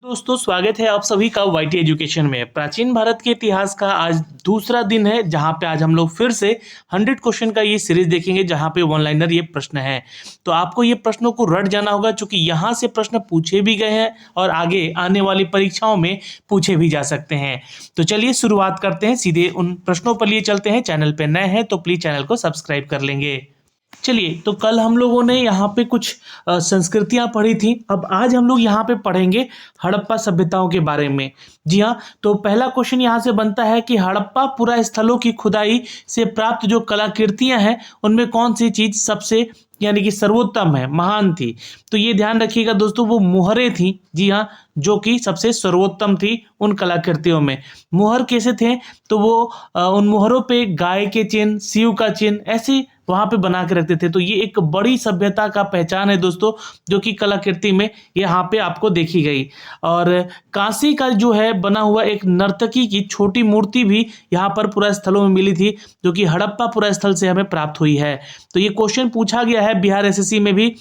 दोस्तों स्वागत है आप सभी का वाईटी एजुकेशन में। प्राचीन भारत के इतिहास का आज दूसरा दिन है जहां पे आज हम लोग फिर से 100 क्वेश्चन का ये सीरीज देखेंगे जहां पे वन लाइनर ये प्रश्न है। तो आपको ये प्रश्नों को रट जाना होगा क्योंकि यहां से प्रश्न पूछे भी गए हैं और आगे आने वाली परीक्षाओं में पूछे भी जा सकते हैं। तो चलिए शुरुआत करते हैं, सीधे उन प्रश्नों पर लिए चलते हैं। चैनल पर नए हैं तो प्लीज चैनल को सब्सक्राइब कर लेंगे। चलिए, तो कल हम लोगों ने यहाँ पे कुछ संस्कृतियां पढ़ी थी। अब आज हम लोग यहाँ पे पढ़ेंगे हड़प्पा सभ्यताओं के बारे में। जी हाँ, तो पहला क्वेश्चन यहाँ से बनता है कि हड़प्पा पुरा स्थलों की खुदाई से प्राप्त जो कलाकृतियां हैं उनमें कौन सी चीज सबसे यानी कि सर्वोत्तम है, महान थी। तो ये ध्यान रखिएगा दोस्तों, वो मुहरें थी। जी हाँ, जो कि सबसे सर्वोत्तम थी उन कलाकृतियों में। मुहर कैसे थे? तो वो उन मुहरों पे गाय के चिन्ह, शिव का चिन्ह ऐसे वहां पे बना के रखते थे। तो ये एक बड़ी सभ्यता का पहचान है दोस्तों, जो कि कलाकृति में यहाँ पे आपको देखी गई। और कांसी का जो है बना हुआ एक नर्तकी की छोटी मूर्ति भी यहाँ पर पुरा स्थलों में मिली थी, जो कि हड़प्पा पुरा स्थल से हमें प्राप्त हुई है। तो ये क्वेश्चन पूछा गया है बिहार एसएससी में भी।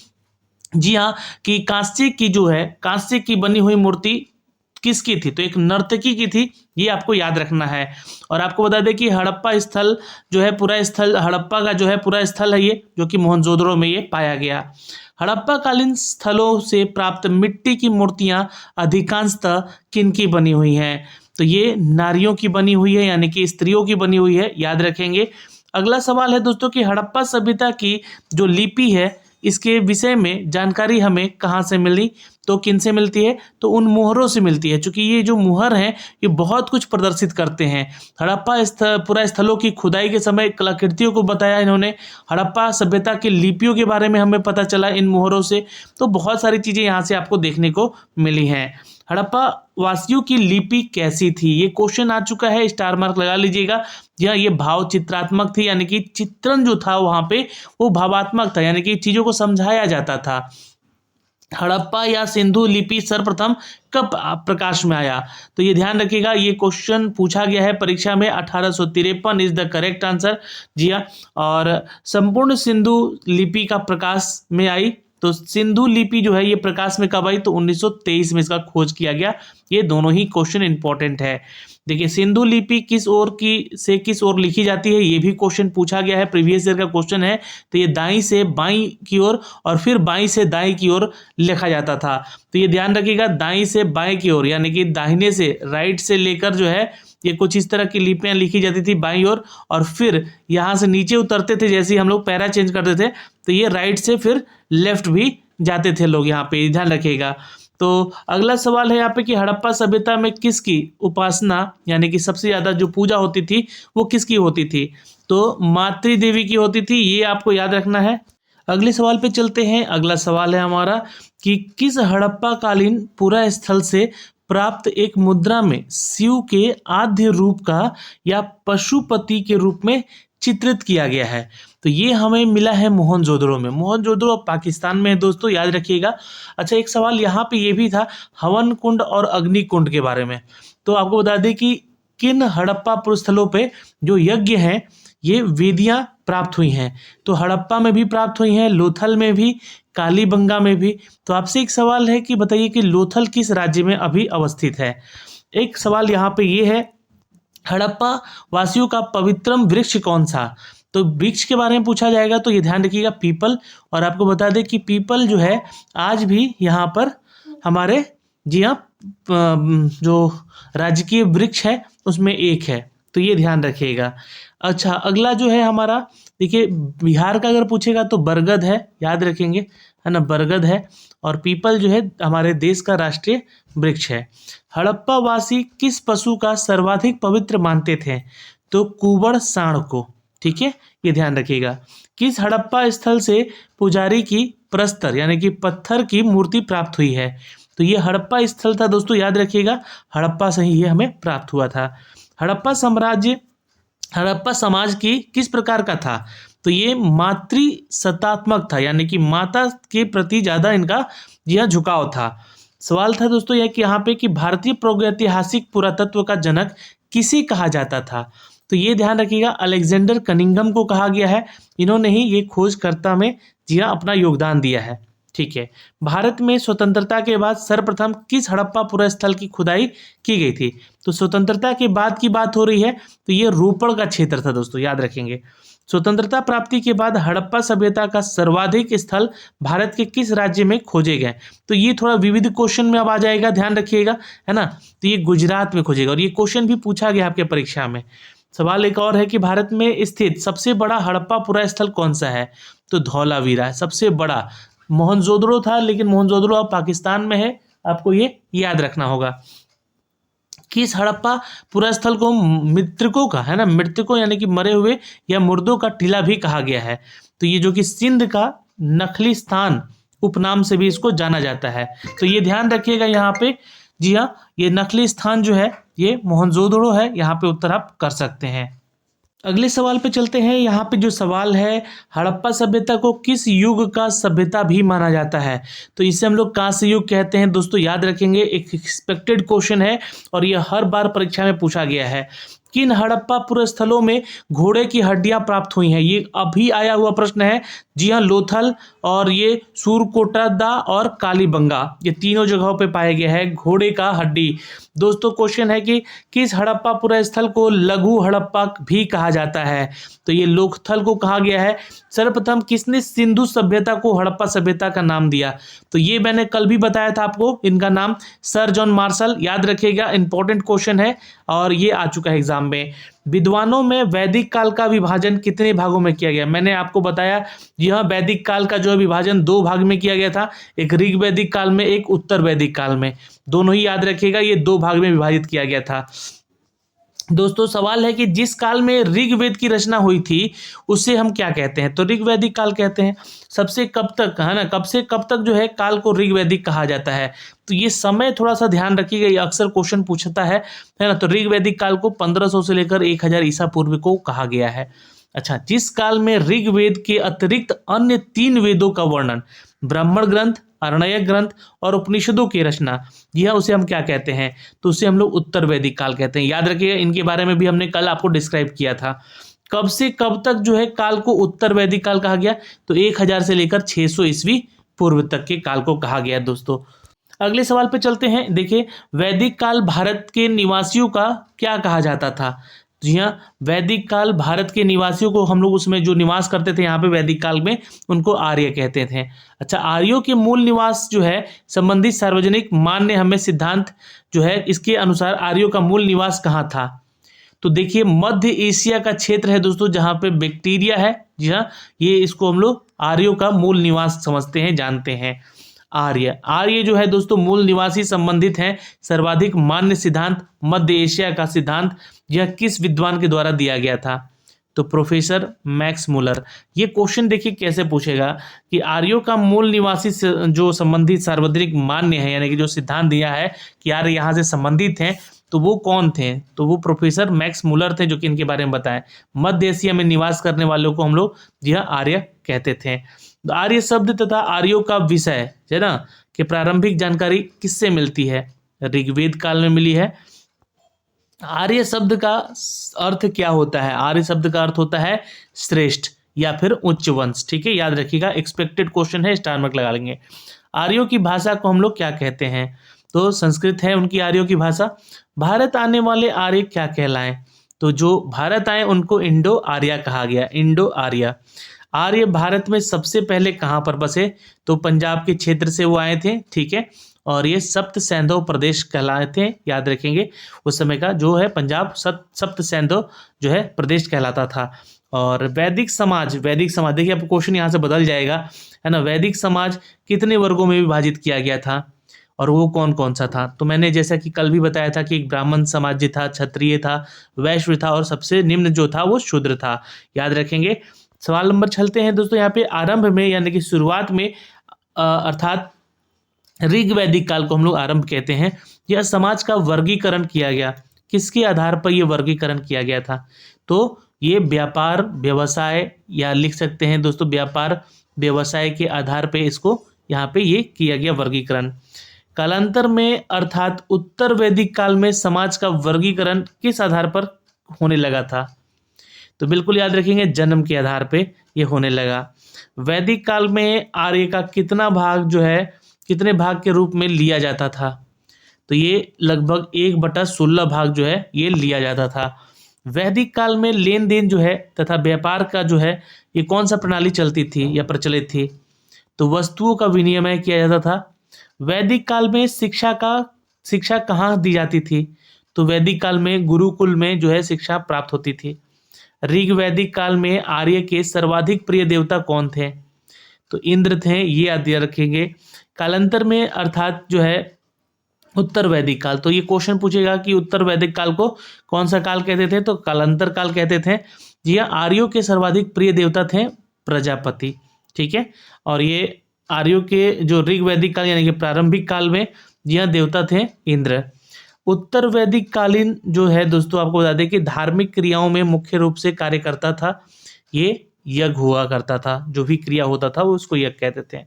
जी हाँ, कि कांस्य की जो है, कांस्य की बनी हुई मूर्ति किसकी थी? तो एक नर्तकी की थी, ये आपको याद रखना है। और आपको बता दें कि हड़प्पा स्थल जो है पूरा स्थल, हड़प्पा का जो है पूरा स्थल है ये, जो कि मोहनजोदड़ो में ये पाया गया। हड़प्पा कालीन स्थलों से प्राप्त मिट्टी की मूर्तियां अधिकांशतः किनकी बनी हुई हैं? तो ये नारियों की बनी हुई है, यानी कि स्त्रियों की बनी हुई है, याद रखेंगे। अगला सवाल है दोस्तों कि हड़प्पा सभ्यता की जो लिपि है इसके विषय में जानकारी हमें कहाँ से मिली? तो किन से मिलती है? तो उन मुहरों से मिलती है, क्योंकि ये जो मुहर हैं ये बहुत कुछ प्रदर्शित करते हैं। हड़प्पा पुरा स्थलों की खुदाई के समय कलाकृतियों को बताया इन्होंने। हड़प्पा सभ्यता की लिपियों के बारे में हमें पता चला इन मुहरों से। तो बहुत सारी चीज़ें यहाँ से आपको देखने को मिली हैं। हड़प्पा वासियों की लिपि कैसी थी? ये क्वेश्चन आ चुका है, स्टार मार्क लगा लीजिएगा। या ये भाव चित्रात्मक थी, यानी कि चित्रण जो था वहाँ पे वो भावात्मक था, यानी कि चीज़ों को समझाया जाता था। हड़प्पा या सिंधु लिपि सर्वप्रथम कब प्रकाश में आया? तो ये ध्यान रखिएगा, ये क्वेश्चन पूछा गया है परीक्षा में। 1853 इज द करेक्ट आंसर। जी हाँ, और संपूर्ण सिंधु लिपि का प्रकाश में आई। तो सिंधु लिपि जो है ये प्रकाश में कब आई? तो 1923 में इसका खोज किया गया। ये दोनों ही क्वेश्चन इंपॉर्टेंट है। देखिए, सिंधु लिपि किस ओर लिखी जाती है, ये भी क्वेश्चन पूछा गया है, प्रीवियस ईयर का क्वेश्चन है। तो ये दाईं से बाईं की ओर और फिर बाईं से दाईं की ओर लिखा जाता था। तो ये ध्यान रखिएगा, दाईं से बाएं की ओर, यानी कि दाहिने से, राइट से लेकर जो है ये कुछ इस तरह की लिपियां लिखी जाती थी बाईं ओर, और फिर यहाँ से नीचे उतरते थे, जैसे ही हम लोग पैरा चेंज करते थे तो ये राइट से फिर लेफ्ट भी जाते थे लोग, यहाँ पे ध्यान रखिएगा। तो अगला सवाल है यहाँ पे कि हड़प्पा सभ्यता में किसकी उपासना, यानी कि सबसे ज्यादा जो पूजा होती थी वो किसकी होती थी? तो मातृ देवी की होती थी, ये आपको याद रखना है। अगले सवाल पे चलते हैं। अगला सवाल है हमारा कि किस हड़प्पा कालीन पुरा स्थल से प्राप्त एक मुद्रा में शिव के आद्य रूप का या पशुपति के रूप में चित्रित किया गया है? तो ये हमें मिला है मोहनजोदड़ो में। मोहनजोदड़ो पाकिस्तान में है दोस्तों, याद रखिएगा। अच्छा, एक सवाल यहाँ पे ये भी था हवन कुंड और अग्नि कुंड के बारे में। तो आपको बता दें कि किन हड़प्पा पुरस्थलों पे जो यज्ञ हैं ये वेदियां प्राप्त हुई हैं? तो हड़प्पा में भी प्राप्त हुई हैं, लोथल में भी, कालीबंगा में भी। तो आपसे एक सवाल है कि बताइए कि लोथल किस राज्य में अभी अवस्थित है? एक सवाल यहाँ पे ये है, हड़प्पा वासियों का पवित्रम वृक्ष कौन सा? तो वृक्ष के बारे में पूछा जाएगा तो ये ध्यान रखिएगा, पीपल। और आपको बता दें कि पीपल जो है आज भी यहाँ पर हमारे, जी हाँ, जो राजकीय वृक्ष है उसमें एक है, तो ये ध्यान रखिएगा। अच्छा, अगला जो है हमारा, देखिए बिहार का अगर पूछेगा तो बरगद है, याद रखेंगे, है ना, बरगद है। और पीपल जो है हमारे देश का राष्ट्रीय वृक्ष है। हड़प्पा वासी किस पशु का सर्वाधिक पवित्र मानते थे? तो कुबड़ सांड को, ठीक है, ये ध्यान रखिएगा। किस हड़प्पा स्थल से पुजारी की प्रस्तर यानी कि पत्थर की मूर्ति प्राप्त हुई है? तो ये हड़प्पा स्थल था दोस्तों, याद रखिएगा, हड़प्पा से ही ये हमें प्राप्त हुआ था। हड़प्पा समाज की किस प्रकार का था? तो ये मातृ सत्तात्मक था, यानी कि माता के प्रति ज्यादा इनका यह झुकाव था। सवाल था दोस्तों यह कि यहाँ पे कि भारतीय प्रागैतिहासिक पुरातत्व का जनक किसे कहा जाता था? तो ये ध्यान रखिएगा, अलेक्जेंडर कनिंघम को कहा गया है। इन्होंने ही ये खोजकर्ता में जी हाँ अपना योगदान दिया है। ठीक है। भारत में स्वतंत्रता के बाद सर्वप्रथम किस हड़प्पा पुरास्थल की खुदाई की गई थी? तो स्वतंत्रता के बाद की बात हो रही है, तो ये रोपड़ का क्षेत्र था दोस्तों, याद रखेंगे। स्वतंत्रता प्राप्ति के बाद हड़प्पा सभ्यता का सर्वाधिक स्थल भारत के किस राज्य में खोजे गए? तो ये थोड़ा विविध क्वेश्चन में अब आ जाएगा, ध्यान रखिएगा, है ना। तो ये गुजरात में खोजेगा और ये क्वेश्चन भी पूछा गया आपके परीक्षा में। सवाल एक और है कि भारत में स्थित सबसे बड़ा हड़प्पा पुरास्थल कौन सा है? तो धौलावीरा है सबसे बड़ा। मोहनजोदड़ो था, लेकिन मोहनजोदड़ो अब पाकिस्तान में है, आपको ये याद रखना होगा। किस हड़प्पा पुरास्थल को मृतकों का, है ना, मृतकों यानी कि मरे हुए या मुर्दों का टीला भी कहा गया है? तो ये जो कि सिंध का नखलिस्तान उपनाम से भी इसको जाना जाता है। तो ये ध्यान रखिएगा यहाँ पे। जी हाँ, ये नखलिस्तान जो है ये मोहनजोदड़ो है, यहाँ पे उत्तर आप कर सकते हैं। अगले सवाल पे चलते हैं। यहाँ पे जो सवाल है, हड़प्पा सभ्यता को किस युग का सभ्यता भी माना जाता है? तो इसे हम लोग कांस्य युग कहते हैं दोस्तों, याद रखेंगे। एक एक्सपेक्टेड क्वेश्चन है और यह हर बार परीक्षा में पूछा गया है। किन हड़प्पा पुरस्थलों में घोड़े की हड्डियां प्राप्त हुई हैं? ये अभी आया हुआ प्रश्न है। जी हाँ, लोथल और ये सूरकोटादा और कालीबंगा, ये तीनों जगहों पे पाया गया है घोड़े का हड्डी। दोस्तों क्वेश्चन है कि किस हड़प्पा पुरस्थल को लघु हड़प्पा भी कहा जाता है? तो ये लोथल को कहा गया है। सर्वप्रथम किसने सिंधु सभ्यता को हड़प्पा सभ्यता का नाम दिया? तो ये मैंने कल भी बताया था आपको, इनका नाम सर जॉन मार्शल, याद रखिएगा, इंपॉर्टेंट क्वेश्चन है और ये आ चुका है एग्जाम में। विद्वानों में वैदिक काल का विभाजन कितने भागों में किया गया? मैंने आपको बताया, यह वैदिक काल का जो है विभाजन 2 भाग में किया गया था, एक ऋग वैदिक काल में, एक उत्तर वैदिक काल में। दोनों ही याद रखिएगा, ये 2 भाग में विभाजित किया गया था। दोस्तों सवाल है कि जिस काल में ऋग्वेद की रचना हुई थी उसे हम क्या कहते हैं? तो ऋग्वैदिक काल कहते हैं। सबसे कब तक, है ना, कब से कब तक जो है काल को ऋग्वैदिक कहा जाता है? तो ये समय थोड़ा सा ध्यान रखिएगा, ये अक्सर क्वेश्चन पूछता है ना। तो ऋग्वैदिक काल को 1500 से लेकर 1000 ईसा पूर्व को कहा गया है। अच्छा, जिस काल में ऋग्वेद के अतिरिक्त अन्य 3 वेदों का वर्णन, ब्राह्मण ग्रंथ, आरण्यक ग्रंथ और उपनिषदों की रचना, यह उसे हम क्या कहते हैं? तो उसे हम लोग उत्तर वैदिक काल कहते हैं। याद रखिएगा, इनके बारे में भी हमने कल आपको डिस्क्राइब किया था। कब से कब तक जो है काल को उत्तर वैदिक काल कहा गया? तो 1000 से लेकर 600 ईस्वी पूर्व तक के काल को कहा गया दोस्तों। अगले सवाल पे चलते हैं। देखिए, वैदिक काल भारत के निवासियों का क्या कहा जाता था? जी हाँ, वैदिक काल भारत के निवासियों को, हम लोग उसमें जो निवास करते थे यहाँ पे वैदिक काल में, उनको आर्य कहते थे। अच्छा, आर्यों के मूल निवास जो है संबंधित सार्वजनिक मान्य हमें सिद्धांत जो है, इसके अनुसार आर्यों का मूल निवास कहाँ था? तो देखिए, मध्य एशिया का क्षेत्र है दोस्तों, जहाँ पे बैक्टीरिया है। जी हाँ, ये इसको हम लोग आर्यों का मूल निवास समझते हैं, जानते हैं। आर्य जो है दोस्तों मूल निवासी संबंधित हैं। सर्वाधिक मान्य सिद्धांत मध्य एशिया का सिद्धांत, यह किस विद्वान के द्वारा दिया गया था? तो प्रोफेसर मैक्स मुलर। ये क्वेश्चन देखिए कैसे पूछेगा कि आर्यों का मूल निवासी जो संबंधित सार्वजनिक मान्य है, यानी कि जो सिद्धांत दिया है कि आर्य यहाँ से संबंधित हैं, तो वो कौन थे? तो वो प्रोफेसर मैक्स मुलर थे, जो कि इनके बारे में बताएं। मध्य एशिया में निवास करने वालों को हम लोग यह आर्य कहते थे। आर्य शब्द तथा आर्यों का विषय है ना कि प्रारंभिक जानकारी किससे मिलती है? ऋग्वेद काल में मिली है। आर्य शब्द का अर्थ क्या होता है? आर्य शब्द का अर्थ होता है श्रेष्ठ या फिर उच्च वंश। ठीक है, याद रखिएगा, एक्सपेक्टेड क्वेश्चन है, स्टार मार्क लगा लेंगे। आर्यों की भाषा को हम लोग क्या कहते हैं? तो संस्कृत है उनकी आर्यों की भाषा। भारत आने वाले आर्य क्या कहलाएं? तो जो भारत आए उनको इंडो आर्या कहा गया, इंडो आर्या। आर्य भारत में सबसे पहले कहाँ पर बसे? तो पंजाब के क्षेत्र से वो आए थे। ठीक है, और ये सप्त सैंधव प्रदेश कहलाए थे, याद रखेंगे। उस समय का जो है पंजाब सप्त सैंधव जो है प्रदेश कहलाता था। और वैदिक समाज देखिए, आपको क्वेश्चन यहाँ से बदल जाएगा, है ना। वैदिक समाज कितने वर्गों में विभाजित किया गया था और वो कौन कौन सा था? तो मैंने जैसा कि कल भी बताया था कि एक ब्राह्मण समाज था, क्षत्रिय था, वैश्य था और सबसे निम्न जो था वो शूद्र था, याद रखेंगे। सवाल नंबर चलते हैं दोस्तों। यहाँ पे आरंभ में यानी कि शुरुआत में, अर्थात ऋग्वैदिक काल को हम लोग आरंभ कहते हैं। यह समाज का वर्गीकरण किया गया, किसके आधार पर यह वर्गीकरण किया गया था? तो ये व्यापार व्यवसाय, या लिख सकते हैं दोस्तों व्यापार व्यवसाय के आधार पे इसको यहाँ पे ये किया गया वर्गीकरण। कालांतर में अर्थात उत्तर वैदिक काल में समाज का वर्गीकरण किस आधार पर होने लगा था? तो बिल्कुल याद रखेंगे, जन्म के आधार पे ये होने लगा। वैदिक काल में आर्य का कितना भाग जो है, कितने भाग के रूप में लिया जाता था? तो ये लगभग 1/16 भाग जो है ये लिया जाता था। वैदिक काल में लेन देन जो है तथा व्यापार का जो है ये कौन सा प्रणाली चलती थी या प्रचलित थी? तो वस्तुओं का विनिमय किया जाता था। वैदिक काल में शिक्षा कहाँ दी जाती थी? तो वैदिक काल में गुरुकुल में जो है शिक्षा प्राप्त होती थी। ऋग वैदिक काल में आर्य के सर्वाधिक प्रिय देवता कौन थे? तो इंद्र थे, ये याद रखेंगे। कालांतर में अर्थात जो है उत्तर वैदिक काल, तो ये क्वेश्चन पूछेगा कि उत्तर वैदिक काल को कौन सा काल कहते थे? तो कालांतर काल कहते थे। जी हाँ, आर्यों के सर्वाधिक प्रिय देवता थे प्रजापति। ठीक है, और ये आर्यों के जो ऋग वैदिक काल यानी कि प्रारंभिक काल में जी हाँ देवता थे इंद्र। उत्तर वैदिक कालीन जो है दोस्तों आपको बता दें कि धार्मिक क्रियाओं में मुख्य रूप से कार्य करता था, ये यज्ञ हुआ करता था, जो भी क्रिया होता था वो उसको यज्ञ कहते थे।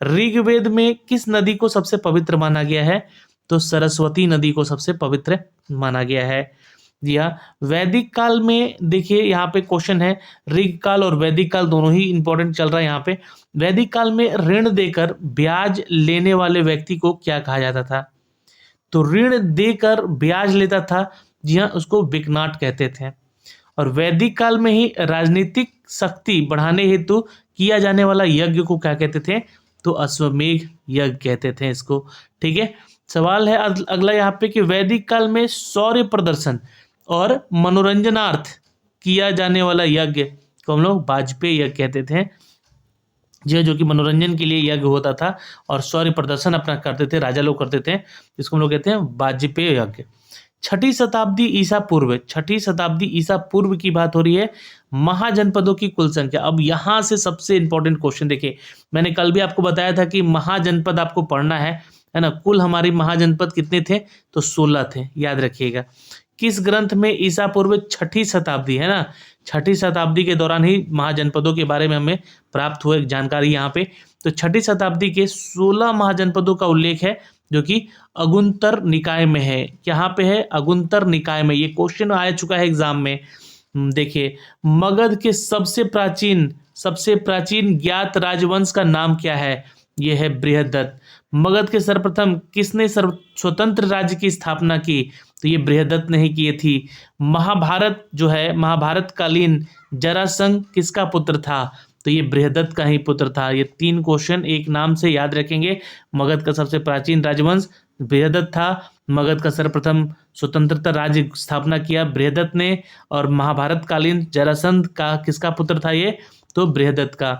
ऋग्वेद में किस नदी को सबसे पवित्र माना गया है? तो सरस्वती नदी को सबसे पवित्र माना गया है। जी हाँ, वैदिक काल में देखिए यहाँ पे क्वेश्चन है, ऋग काल और वैदिक काल दोनों ही इंपॉर्टेंट चल रहा है यहाँ पे। वैदिक काल में ऋण देकर ब्याज लेने वाले व्यक्ति को क्या कहा जाता था? तो ऋण देकर ब्याज लेता था, जी हाँ, उसको विकनाट कहते थे। और वैदिक काल में ही राजनीतिक शक्ति बढ़ाने हेतु किया जाने वाला यज्ञ को क्या कहते थे? तो अश्वमेध यज्ञ कहते थे इसको। ठीक है, सवाल है अगला यहाँ पे कि वैदिक काल में शौर्य प्रदर्शन और मनोरंजनार्थ किया जाने वाला यज्ञ को हम लोग वाजपेय यज्ञ कहते थे। जो कि मनोरंजन के लिए यज्ञ होता था और शौर्य प्रदर्शन अपना करते थे, राजा लोग करते थे, इसको हम लोग कहते हैं वाजपेय यज्ञ। छठी शताब्दी ईसा पूर्व की बात हो रही है। महाजनपदों की कुल संख्या, अब यहाँ से सबसे इंपॉर्टेंट क्वेश्चन देखिए, मैंने कल भी आपको बताया था कि महाजनपद आपको पढ़ना है ना। कुल हमारी महाजनपद कितने थे? तो 16 थे, याद रखिएगा। किस ग्रंथ में ईसा पूर्व छठी शताब्दी है ना, छठी शताब्दी के दौरान ही महाजनपदों के बारे में हमें प्राप्त हुआ जानकारी यहाँ पे। तो छठी शताब्दी के 16 महाजनपदों का उल्लेख है जो कि अगुंतर निकाय में है। यहाँ पे है अगुंतर निकाय में, ये क्वेश्चन आ चुका है एग्जाम में। देखिए, मगध के सबसे प्राचीन ज्ञात राजवंश का नाम क्या है? यह है बृहदत्त। मगध के सर्वप्रथम किसने स्वतंत्र राज्य की स्थापना की? तो ये बृहदत्त ने ही की थी। महाभारत जो है, महाभारत कालीन जरासंध किसका पुत्र था? तो ये बृहदत्त का ही पुत्र था। ये 3 क्वेश्चन एक नाम से याद रखेंगे। मगध का सबसे प्राचीन राजवंश बृहदत्त था, मगध का सर्वप्रथम स्वतंत्रता राज्य स्थापना किया बृहदत्त ने, और महाभारत कालीन जरासंध का किसका पुत्र था? ये तो बृहदत्त का।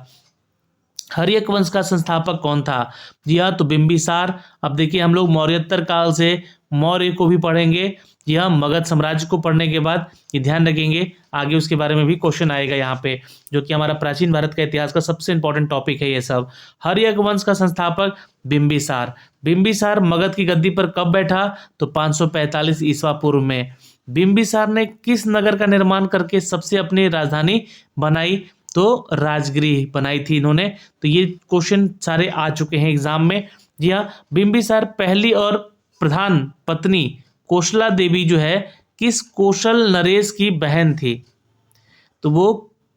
हर्यक वंश का संस्थापक कौन था? जी हाँ, तो बिंबिसार। अब देखिए, हम लोग मौर्योत्तर काल से मौर्य को भी पढ़ेंगे। जी हाँ, मगध साम्राज्य को पढ़ने के बाद ये ध्यान रखेंगे, आगे उसके बारे में भी क्वेश्चन आएगा यहाँ पे, जो कि हमारा प्राचीन भारत का इतिहास का सबसे इंपॉर्टेंट टॉपिक है ये सब। हर्यक वंश का संस्थापक बिंबिसार। बिंबिसार मगध की गद्दी पर कब बैठा? तो 545 ईस्वा पूर्व में। बिंबिसार ने किस नगर का निर्माण करके सबसे अपनी राजधानी बनाई? तो राजगृह बनाई थी इन्होंने। तो ये क्वेश्चन सारे आ चुके हैं एग्जाम में। जी हाँ, बिंबिसार पहली और प्रधान पत्नी कौशला देवी जो है किस कौशल नरेश की बहन थी? तो वो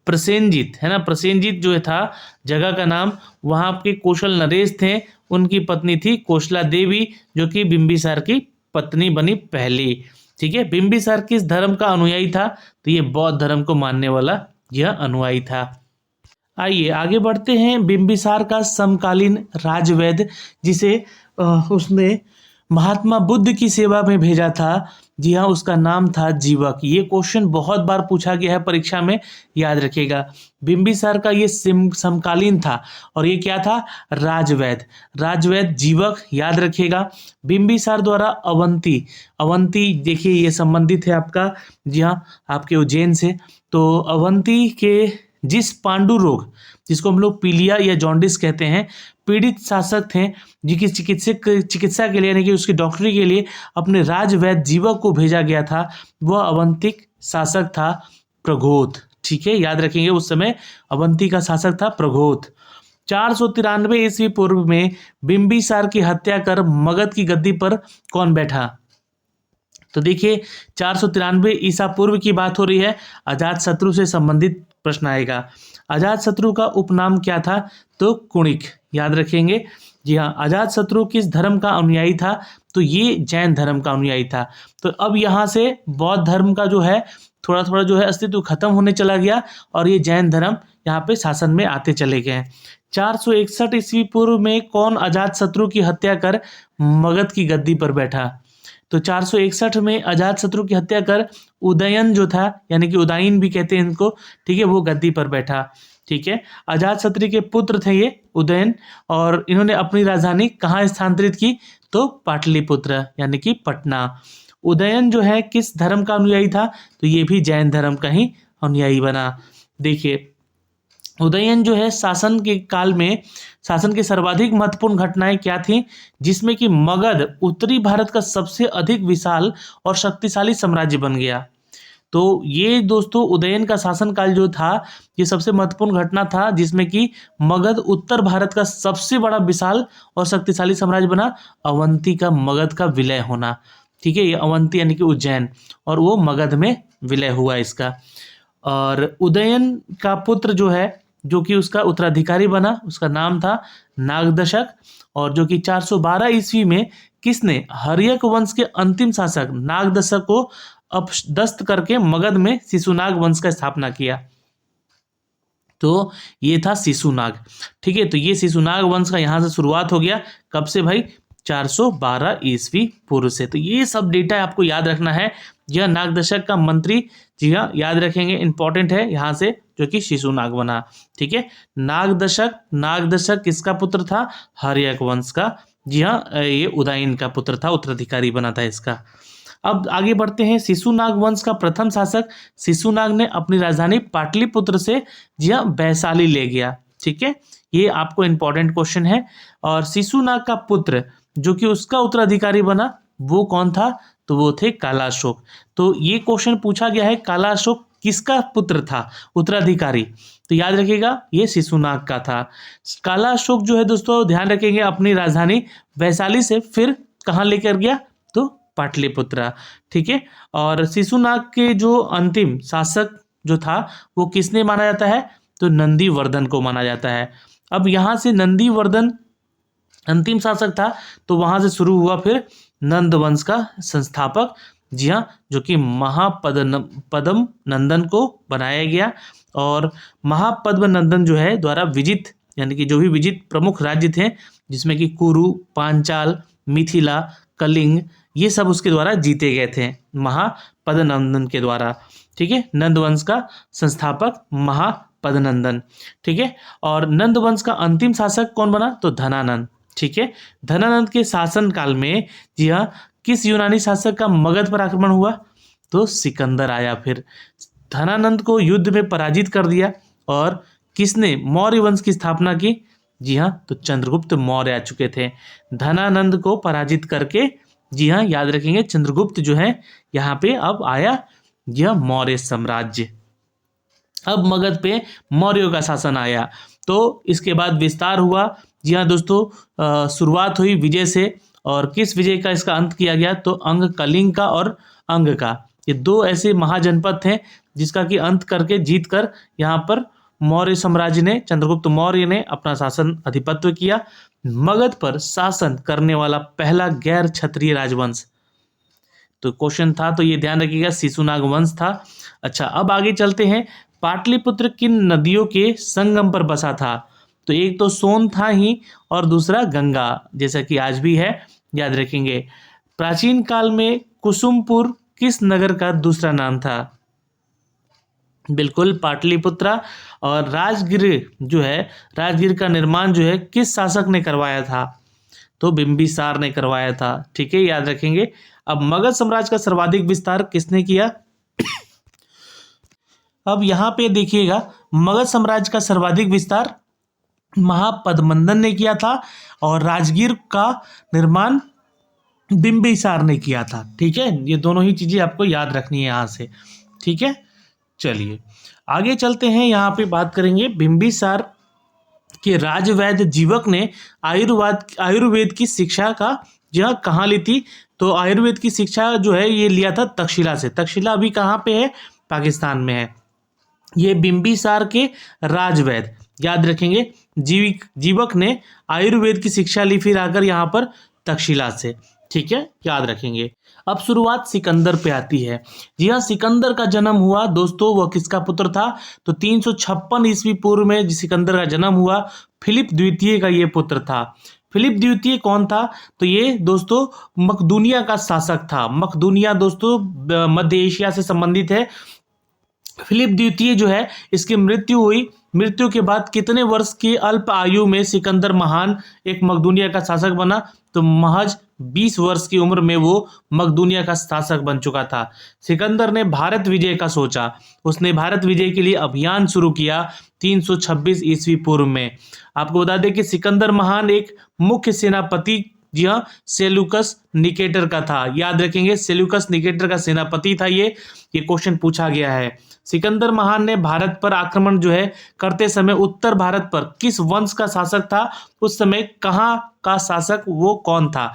प्रसेनजीत है ना, प्रसेनजीत जो था जगह का नाम, वहां के कौशल नरेश थे, उनकी पत्नी थी कौशला देवी, जो कि बिंबिसार की पत्नी बनी पहली। ठीक है, बिंबिसार किस धर्म का अनुयायी था? तो ये बौद्ध धर्म को मानने वाला यह अनुयायी था। आइए आगे बढ़ते हैं। बिंबिसार का समकालीन राजवैद्य जिसे उसने महात्मा बुद्ध की सेवा में भेजा था, जी हाँ, उसका नाम था जीवक। ये क्वेश्चन बहुत बार पूछा गया है परीक्षा में, याद रखिएगा। बिंबिसार का ये समकालीन था और ये क्या था? राजवैद्य जीवक, याद रखिएगा। बिंबिसार द्वारा अवंती देखिए ये संबंधित है आपका, जी हाँ, आपके उज्जैन से। तो अवंती के जिस पांडु रोग, जिसको हम लोग पीलिया या जॉन्डिस कहते हैं, पीड़ित शासक थे, जिसकी चिकित्सा के लिए यानी कि उसकी डॉक्टरी के लिए अपने राजवैद्य जीवक को भेजा गया था, वह अवंतिक शासक था प्रघोत। ठीक है, याद रखेंगे, उस समय अवंती का शासक था प्रघोत। 493 ईस्वी पूर्व में बिंबिसार की हत्या कर मगध की गद्दी पर कौन बैठा? तो देखिए, 493 ईसा पूर्व की बात हो रही है, अजातशत्रु से संबंधित प्रश्न आएगा। अजातशत्रु का उपनाम क्या था? तो कुणिक, याद रखेंगे। जी हाँ, अजातशत्रु किस धर्म का अनुयायी था? तो ये जैन धर्म का अनुयायी था। तो अब यहाँ से बौद्ध धर्म का जो है थोड़ा थोड़ा जो है अस्तित्व खत्म होने चला गया और ये जैन धर्म यहाँ पे शासन में आते चले गए। 461 ईस्वी पूर्व में कौन अजातशत्रु की हत्या कर मगध की गद्दी पर बैठा? तो 461 में अजातशत्रु की हत्या कर उदयन जो था, यानी कि उदयन भी कहते हैं इनको, ठीक है, वो गद्दी पर बैठा। ठीक है, अजातशत्रु के पुत्र थे ये उदयन, और इन्होंने अपनी राजधानी कहाँ स्थानांतरित की? तो पाटलिपुत्र यानी कि पटना। उदयन जो है किस धर्म का अनुयायी था? तो ये भी जैन धर्म का ही अनुयायी बना। देखिए, उदयन जो है शासन के काल में शासन की सर्वाधिक महत्वपूर्ण घटनाएं क्या थी? जिसमें कि मगध उत्तरी भारत का सबसे अधिक विशाल और शक्तिशाली साम्राज्य बन गया। तो ये दोस्तों उदयन का शासनकाल जो था, ये सबसे महत्वपूर्ण घटना था जिसमें कि मगध उत्तर भारत का सबसे बड़ा विशाल और शक्तिशाली साम्राज्य बना। अवंती का मगध का विलय होना, ठीक है, ये अवंती यानी कि उज्जैन, और वो मगध में विलय हुआ इसका। और उदयन का पुत्र जो है, जो कि उसका उत्तराधिकारी बना, उसका नाम था नागदशक, और जो कि 412 ईस्वी में किसने हर्यक वंश के अंतिम शासक नागदशक को अपदस्थ करके मगध में शिशुनाग वंश का स्थापना किया। तो ये था शिशुनाग, ठीक है। तो ये शिशुनाग वंश का यहाँ से शुरुआत हो गया। कब से भाई? 412 ईस्वी पूर्व से। तो ये सब डेटा आपको याद रखना है। यह नागदशक का मंत्री, जी हाँ, याद रखेंगे, इंपॉर्टेंट है यहाँ से, जो कि शिशुनाग बना। ठीक है, नागदशक किसका पुत्र था? हर्यक वंश का। जी हाँ, ये उदयन का पुत्र था, उत्तराधिकारी बना था इसका। अब आगे बढ़ते हैं। शिशुनाग वंश का प्रथम शासक शिशुनाग ने अपनी राजधानी पाटलिपुत्र से, जी हाँ, वैशाली ले गया। ठीक है, ये आपको इंपॉर्टेंट क्वेश्चन है। और शिशुनाग का पुत्र जो कि उसका उत्तराधिकारी बना, वो कौन था? तो वो थे कालाशोक। तो ये क्वेश्चन पूछा गया है, कालाशोक किसका पुत्र था उत्तराधिकारी? तो याद रखिएगा, ये शिशुनाग का था। कालाशोक जो है दोस्तों, ध्यान रखेंगे, अपनी राजधानी वैशाली से फिर कहाँ लेकर गया? तो पाटलिपुत्र। ठीक है, और शिशुनाग के जो अंतिम शासक जो था, वो किसने माना जाता है? तो नंदीवर्धन को माना जाता है। अब यहाँ से नंदीवर्धन अंतिम शासक था, तो वहां से शुरू हुआ फिर नंद वंश का संस्थापक, जी हाँ, जो कि महापद्म नंदन को बनाया गया। और महापद्म नंदन जो है द्वारा विजित, यानी कि जो भी विजित प्रमुख राज्य थे, जिसमें कि कुरु, पांचाल, मिथिला, कलिंग, ये सब उसके द्वारा जीते गए थे, महापद्मनंदन के द्वारा। ठीक है, नंद वंश का संस्थापक महापद्मनंदन। ठीक है, और नंद वंश का अंतिम शासक कौन बना? तो धनानंद। ठीक है, धनानंद के शासन काल में, जी हाँ, किस यूनानी शासक का मगध पर आक्रमण हुआ? तो सिकंदर आया। फिर धनानंद को युद्ध में पराजित कर दिया। और किसने मौर्य वंश की स्थापना की? जी हाँ, तो चंद्रगुप्त मौर्य आ चुके थे। धनानंद को पराजित करके, जी हाँ, याद रखेंगे, चंद्रगुप्त जो है यहाँ पे अब आया, यह मौर्य साम्राज्य। अब मगध पे मौर्यों का शासन आया। तो इसके बाद विस्तार हुआ। जी हाँ दोस्तों, शुरुआत हुई विजय से, और किस विजय का इसका अंत किया गया? तो अंग कलिंग का और अंग का, ये दो ऐसे महाजनपद थे जिसका कि अंत करके, जीत कर, यहाँ पर मौर्य साम्राज्य ने, चंद्रगुप्त मौर्य ने अपना शासन अधिपत्य किया। मगध पर शासन करने वाला पहला गैर क्षत्रिय राजवंश, तो क्वेश्चन था, तो ये ध्यान रखिएगा, शिशुनाग वंश था। अच्छा, अब आगे चलते हैं। पाटलिपुत्र किन नदियों के संगम पर बसा था? तो एक तो सोन था ही, और दूसरा गंगा, जैसा कि आज भी है, याद रखेंगे। प्राचीन काल में कुसुमपुर किस नगर का दूसरा नाम था? बिल्कुल पाटलिपुत्रा। और राजगीर जो है, राजगीर का निर्माण जो है किस शासक ने करवाया था? तो बिंबिसार ने करवाया था। ठीक है, याद रखेंगे। अब मगध साम्राज्य का सर्वाधिक विस्तार किसने किया? अब यहाँ पे देखिएगा, मगध साम्राज्य का सर्वाधिक विस्तार महापद्मनंदन ने किया था, और राजगीर का निर्माण बिंबिसार ने किया था। ठीक है, ये दोनों ही चीजें आपको याद रखनी है यहाँ से। ठीक है, चलिए आगे चलते हैं। यहाँ पे बात करेंगे बिंबिसार के राजवैद्य जीवक ने आयुर्वेद की शिक्षा का यह कहाँ ली थी? तो आयुर्वेद की शिक्षा जो है ये लिया था तक्षशिला से। तक्षशिला अभी कहाँ पे है? पाकिस्तान में है। ये बिंबिसार के राजवैद्य, याद रखेंगे। जीवक ने आयुर्वेद की शिक्षा ली फिर आकर यहाँ पर तक्षशिला से, ठीक है, याद रखेंगे। अब शुरुआत सिकंदर पे आती है। जी हाँ, सिकंदर का जन्म हुआ दोस्तों, वह किसका पुत्र था? तो 356 ईस्वी पूर्व में सिकंदर का जन्म हुआ, फिलिप द्वितीय का ये पुत्र था। फिलिप द्वितीय कौन था? तो ये दोस्तों मकदूनिया का शासक था। मकदूनिया दोस्तों मध्य एशिया से संबंधित है। फिलिप द्वितीय जो है, इसकी मृत्यु हुई। मृत्यु के बाद कितने वर्ष की अल्प आयु में सिकंदर महान एक मकदूनिया का शासक बना? तो महज 20 वर्ष की उम्र में वो मकदूनिया का शासक बन चुका था। सिकंदर ने भारत विजय का सोचा। उसने भारत विजय के लिए अभियान शुरू किया 326 ईस्वी पूर्व में। आपको बता दें कि सिकंदर महान एक मुख्य सेनापति, जी हाँ, सेल्यूकस निकेटर का था। याद रखेंगे, सेल्यूकस निकेटर का सेनापति था ये क्वेश्चन पूछा गया है। सिकंदर महान ने भारत पर आक्रमण जो है करते समय उत्तर भारत पर किस वंश का शासक था? उस समय कहाँ का शासक वो कौन था?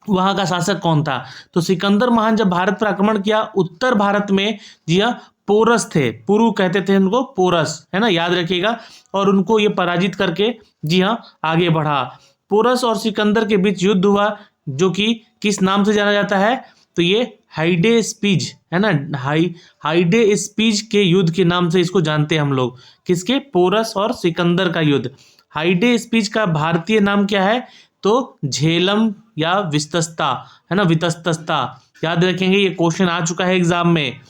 वहां का शासक कौन था? तो सिकंदर महान जब भारत पर आक्रमण किया उत्तर भारत में, जी हाँ, पोरस थे, पुरु कहते थे उनको, पोरस, है ना, याद रखिएगा। और उनको ये पराजित करके, जी हाँ, आगे बढ़ा। पोरस और सिकंदर के बीच युद्ध हुआ, जो कि किस नाम से जाना जाता है? तो ये हाइडे स्पीज, है ना, हाइडे स्पीज के युद्ध के नाम से इसको जानते हैं हम लोग। किसके? पोरस और सिकंदर का युद्ध। हाइडे स्पीज का भारतीय नाम क्या है? तो झेलम या विस्तस्ता, है ना, वितस्तस्ता, याद रखेंगे, ये क्वेश्चन आ चुका है एग्जाम में।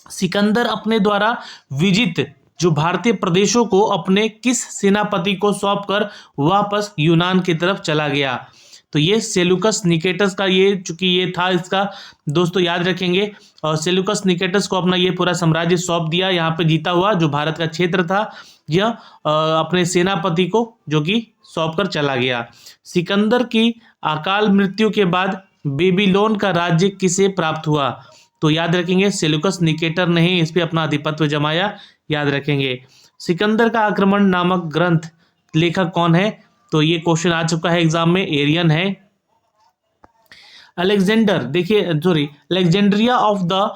सिकंदर अपने द्वारा विजित जो भारतीय प्रदेशों को अपने किस सेनापति को सौंपकर वापस यूनान की तरफ चला गया? तो ये सेल्यूकस निकेटस का, ये चूंकि ये था इसका दोस्तों, याद रखेंगे। और सेल्यूकस निकेटस को अपना ये पूरा साम्राज्य सौंप दिया, यहाँ पे जीता हुआ जो भारत का क्षेत्र था, यह अपने सेनापति को, जो कि सौंप कर चला गया। सिकंदर की अकाल मृत्यु के बाद बेबीलोन का राज्य किसे प्राप्त हुआ? तो याद रखेंगे, सेल्यूकस निकेटर ने ही इस पे अपना आधिपत्य जमाया, याद रखेंगे। सिकंदर का आक्रमण नामक ग्रंथ लेखक कौन है? तो ये क्वेश्चन आ चुका है एग्जाम में, एरियन है। अलेक्जेंडर, देखिए सॉरी, अलेक्जेंड्रिया ऑफ द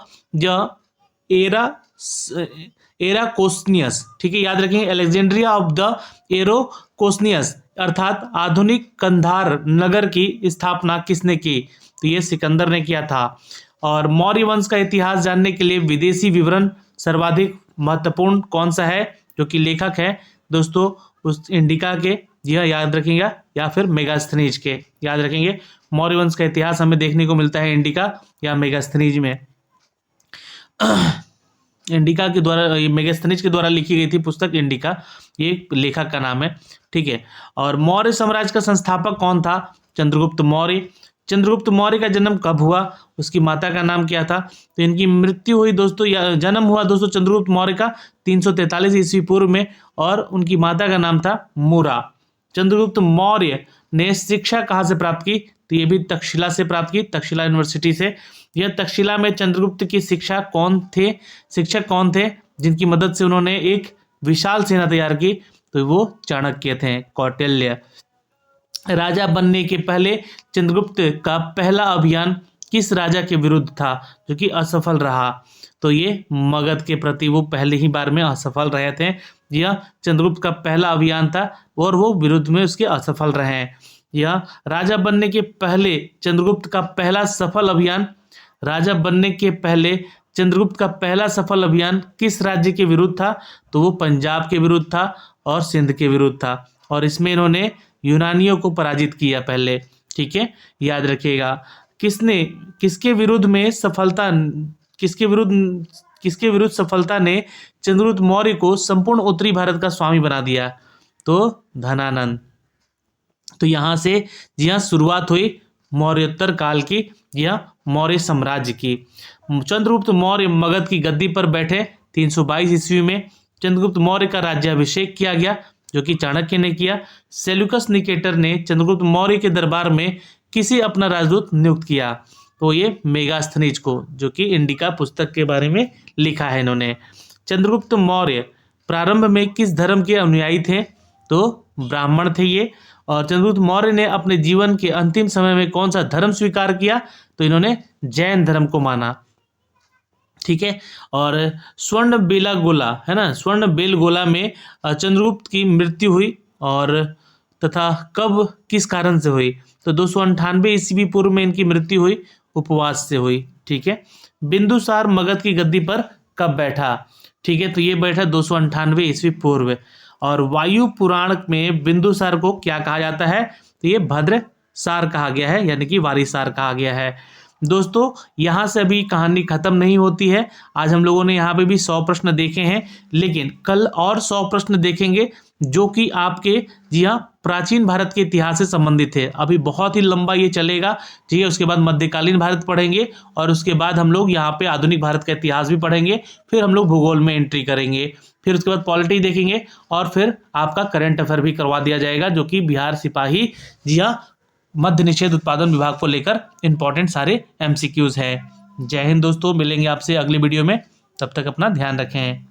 एराकोस्नियस, ठीक है, याद रखेंगे, अलेक्जेंड्रिया ऑफ द एरोकोस्नियस, अर्थात आधुनिक कंधार नगर की स्थापना किसने की? तो ये सिकंदर ने किया था। और मौर्य वंश का इतिहास जानने के लिए विदेशी विवरण सर्वाधिक महत्वपूर्ण कौन सा है? जो कि लेखक है दोस्तों उस इंडिका के, यह याद रखेंगे, या फिर मेगास्थनीज के, याद रखेंगे। मौर्य वंश का इतिहास हमें देखने को मिलता है इंडिका या मेगास्थनीज में। इंडिका के द्वारा, मेगास्थनीज के द्वारा लिखी गई थी पुस्तक इंडिका, ये लेखक का नाम है, ठीक है। और मौर्य साम्राज्य का संस्थापक कौन था? चंद्रगुप्त मौर्य। चंद्रगुप्त मौर्य का जन्म कब हुआ? उसकी माता का नाम क्या था? तो इनकी मृत्यु हुई दोस्तों, या जन्म हुआ दोस्तों चंद्रगुप्त मौर्य का 343 ईस्वी पूर्व में, और उनकी माता का नाम था मूरा। चंद्रगुप्त मौर्य ने शिक्षा कहाँ से प्राप्त की? तो ये भी तक्षशिला से प्राप्त की, तक्षशिला यूनिवर्सिटी से। यह तक्षशिला में चंद्रगुप्त की शिक्षक कौन थे जिनकी मदद से उन्होंने एक विशाल सेना तैयार की? तो वो चाणक्य थे, कौटिल्य। राजा बनने के पहले चंद्रगुप्त का पहला अभियान किस राजा के विरुद्ध था, जो कि असफल रहा? तो ये मगध के प्रति वो पहले ही बार में असफल रहे थे। यह चंद्रगुप्त का पहला अभियान था और वो विरुद्ध में उसके असफल रहे हैं। यह राजा बनने के पहले चंद्रगुप्त का पहला सफल अभियान, राजा बनने के पहले चंद्रगुप्त का पहला सफल अभियान किस राज्य के विरुद्ध था? तो वो पंजाब के विरुद्ध था और सिंध के विरुद्ध था, और इसमें इन्होंने यूनानियों को पराजित किया पहले, ठीक है, याद रखिएगा। किसके विरुद्ध सफलता ने चंद्रगुप्त मौर्य को संपूर्ण उत्तरी भारत का स्वामी बना दिया? तो धनानंद। तो यहाँ से जी हाँ शुरुआत हुई मौर्योत्तर काल की, या मौर्य साम्राज्य की। चंद्रगुप्त मौर्य मगध की गद्दी पर बैठे 322 ईस्वी में। चंद्रगुप्त मौर्य का राज्याभिषेक किया गया, जो कि चाणक्य ने किया। सेल्यूकस निकेटर ने चंद्रगुप्त मौर्य के दरबार में किसे अपना राजदूत नियुक्त किया? तो ये मेगास्थनीज को, जो कि इंडिका पुस्तक के बारे में लिखा है इन्होंने। चंद्रगुप्त मौर्य प्रारंभ में किस धर्म के अनुयायी थे? तो ब्राह्मण थे ये। और चंद्रगुप्त मौर्य ने अपने जीवन के अंतिम समय में कौन सा धर्म स्वीकार किया? तो इन्होंने जैन धर्म को माना। ठीक है। और स्वर्ण बेलागोला है ना, स्वर्ण बेलगोला में चंद्रगुप्त की मृत्यु हुई और तथा कब किस कारण से हुई? तो 298 ईस्वी पूर्व में इनकी मृत्यु हुई, उपवास से हुई। ठीक है। बिंदुसार मगध की गद्दी पर कब बैठा? ठीक है, तो ये बैठा 298 ईस्वी पूर्व। और वायु पुराण में बिंदुसार को क्या कहा जाता है? तो ये भद्रसार कहा गया है, यानी कि वारिसार कहा गया है। दोस्तों यहाँ से अभी कहानी खत्म नहीं होती है। आज हम लोगों ने यहाँ पे भी 100 प्रश्न देखे हैं, लेकिन कल और 100 प्रश्न देखेंगे जो कि आपके, जी हाँ, प्राचीन भारत के इतिहास से संबंधित है। अभी बहुत ही लंबा ये चलेगा। ठीक है, उसके बाद मध्यकालीन भारत पढ़ेंगे और उसके बाद हम लोग यहाँ पे आधुनिक भारत का इतिहास भी पढ़ेंगे। फिर हम लोग भूगोल में एंट्री करेंगे, फिर उसके बाद पॉलिटी देखेंगे और फिर आपका करंट अफेयर भी करवा दिया जाएगा, जो कि बिहार सिपाही, जी हाँ, मद्य निषेध उत्पादन विभाग को लेकर इंपॉर्टेंट सारे MCQs है। जय हिंद दोस्तों, मिलेंगे आपसे अगली वीडियो में, तब तक अपना ध्यान रखें।